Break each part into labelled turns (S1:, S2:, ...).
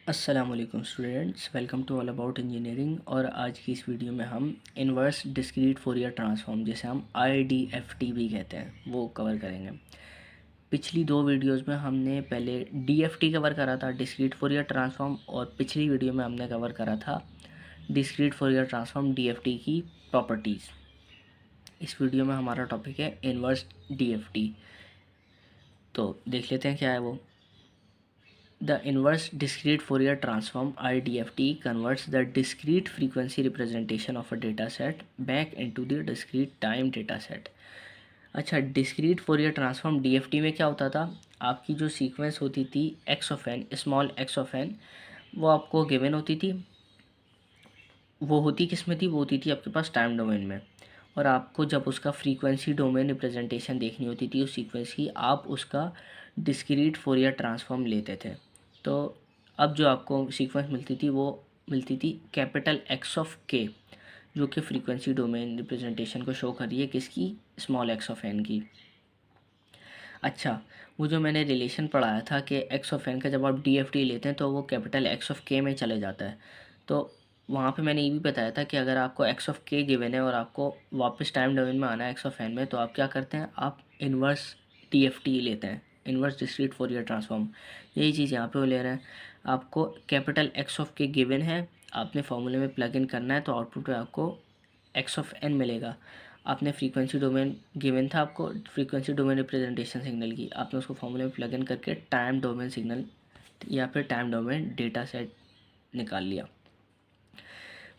S1: अस्सलाम वालेकुम students, welcome to all about engineering. और आज की इस वीडियो में हम इन्वर्स डिस्क्रीट फोरियर ट्रांसफॉर्म, जिसे हम IDFT भी कहते हैं, वो कवर करेंगे। पिछली दो वीडियोस में हमने पहले DFT कवर करा था, डिस्क्रीट फोरियर ट्रांसफॉर्म, और पिछली वीडियो में हमने कवर करा था डिस्क्रीट फोरियर ट्रांसफॉर्म DFT की प्रॉपर्टीज़। इस वीडियो में हमारा टॉपिक है इन्वर्स DFT। तो देख लेते हैं क्या है वो। The inverse discrete Fourier transform IDFT converts the discrete frequency representation of a data set back into the discrete time data set। अच्छा, डिस्क्रीट फोरियर ट्रांसफॉर्म DFT में क्या होता था, आपकी जो सीक्वेंस होती थी x of n, small x of n, वो आपको गिवन होती थी। वो होती किस में थी? वो होती थी आपके पास टाइम डोमेन में। और आपको जब उसका फ्रीक्वेंसी डोमेन रिप्रेजेंटेशन देखनी होती थी उस सीक्वेंस की, आप उसका डिस्क्रीट फोरियर ट्रांसफॉर्म लेते थे। तो अब जो आपको सीक्वेंस मिलती थी वो मिलती थी कैपिटल X ऑफ K, जो कि फ्रीक्वेंसी डोमेन रिप्रेजेंटेशन को शो कर रही है किसकी? स्मॉल x ऑफ n की। अच्छा, वो जो मैंने रिलेशन पढ़ाया था कि x ऑफ n का जब आप DFT लेते हैं तो वो कैपिटल X ऑफ K में चले जाता है। तो वहाँ पे मैंने ये भी बताया था कि अगर आपको x ऑफ K गिवन है और आपको वापस टाइम डोमेन में आना है x ऑफ n में, तो आप क्या करते हैं? आप इन्वर्स DFT लेते हैं, इन्वर्स डिस्क्रीट फोरियर ट्रांसफॉर्म। यही चीज़ यहाँ पे वो ले रहे हैं। आपको capital X of K given है, आपने फॉर्मूले में प्लग इन करना है, तो आउटपुट में आपको x ऑफ n मिलेगा। आपने फ्रीक्वेंसी डोमेन गिवन था, आपको फ्रीक्वेंसी डोमेन रिप्रेजेंटेशन सिग्नल की, आपने उसको फॉर्मूले में प्लग इन करके टाइम डोमेन सिग्नल या फिर टाइम डोमेन डेटा सेट निकाल लिया।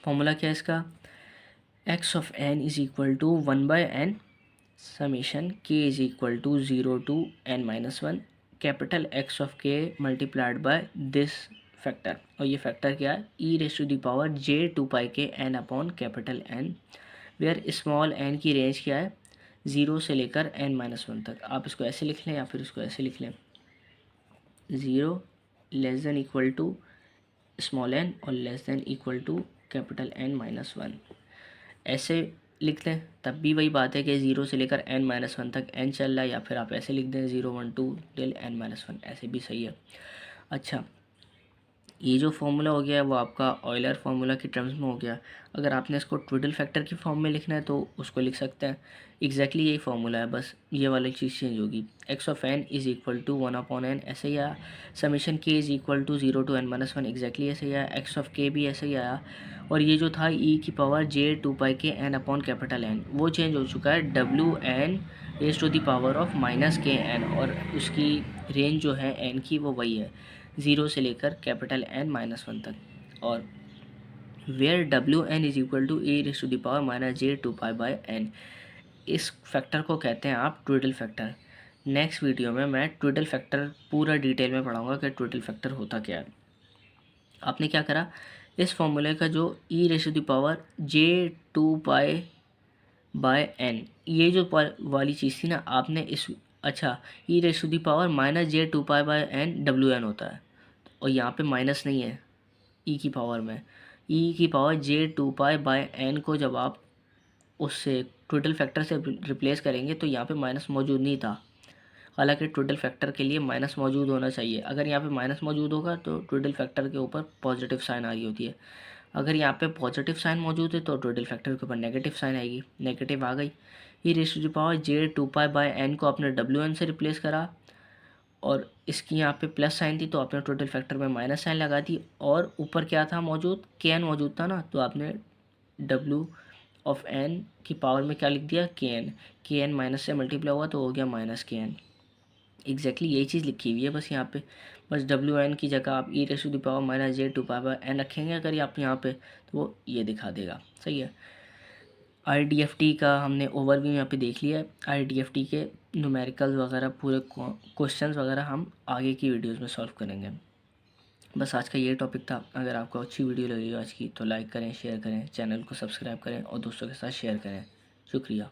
S1: फॉर्मूला क्या है इसका? x of n is equal to 1/n summation k is equal to 0 to n-1 capital X of k multiplied by this factor. और ये फैक्टर क्या है? e⁻j2πk n upon capital N, where small n की range क्या है? 0 से लेकर n-1 तक। आप इसको ऐसे लिख लें या फिर इसको ऐसे लिख लें, 0 less than equal to small n और less than equal to capital N-1। ऐसे लिख लें तब भी वही बात है कि 0 से लेकर n-1 तक n चल रहा है, या फिर आप ऐसे लिख दें 0 1 2 टिल n-1, ऐसे भी सही है। अच्छा, ये जो फॉर्मूला हो गया है वो आपका ऑयलर फार्मूला की टर्म्स में हो गया। अगर आपने इसको ट्विडल फैक्टर की फॉर्म में लिखना है तो उसको लिख सकते हैं। एग्जैक्टली यही फार्मूला है, बस ये वाली चीज़ चेंज होगी। x of n is equal to 1/n, ऐसे ही आया। Summation k is equal to 0 to n-1, exactly ऐसे ही आया। x ऑफ k भी ऐसे ही आया। और ये जो था e⁻j2πk n upon capital N, वो चेंज हो चुका है WN raise to the power of -kn, और उसकी रेंज जो है n की वो वही है, 0 से लेकर कैपिटल N-1 तक। और where WN is equal to e⁻j2π/n, इस फैक्टर को कहते हैं आप ट्विडल फैक्टर। नेक्स्ट वीडियो में मैं ट्विडल फैक्टर पूरा डिटेल में पढ़ाऊंगा कि ट्विडल फैक्टर होता क्या है। आपने क्या करा, इस फॉर्मूले का जो e⁻j2π/n, ये जो वाली चीज़ थी ना, आपने इस, अच्छा, e⁻j2π/n WN होता है, और यहाँ पे माइनस नहीं है ई की पावर में। e⁻j2π/n को जब आप उससे टोटल फैक्टर से रिप्लेस करेंगे तो यहाँ पे माइनस मौजूद नहीं था। हालांकि टोटल फैक्टर के लिए माइनस मौजूद होना चाहिए। अगर यहाँ पे माइनस मौजूद होगा तो टोटल फैक्टर के ऊपर पॉजिटिव साइन आ रही होती है। अगर यहाँ पे पॉजिटिव साइन मौजूद है तो टोटल फैक्टर के ऊपर नेगेटिव साइन आएगी। नेगेटिव आ गई। e⁻j2π/n को आपने WN से रिप्लेस करा, और इसकी यहाँ पे प्लस साइन थी तो आपने टोटल फैक्टर में माइनस साइन लगा दी, और ऊपर क्या था मौजूद? kn मौजूद था ना, तो आपने W ऑफ n की पावर में क्या लिख दिया? kn माइनस से मल्टीप्लाई हुआ तो हो गया -kn। एग्जैक्टली यही चीज़ लिखी हुई है, बस यहाँ पे बस WN की जगह आप e⁻j2π/n रखेंगे अगर ये आप यहाँ पे, तो वो ये दिखा देगा। सही है। IDFT का हमने ओवरव्यू यहाँ पे देख लिया है। IDFT के न्यूमेरिकल्स वगैरह पूरे क्वेश्चंस वगैरह हम आगे की वीडियोस में सॉल्व करेंगे। बस आज का ये टॉपिक था। अगर आपको अच्छी वीडियो लगी हो आज की तो लाइक करें, शेयर करें, चैनल को सब्सक्राइब करें और दोस्तों के साथ शेयर करें। शुक्रिया।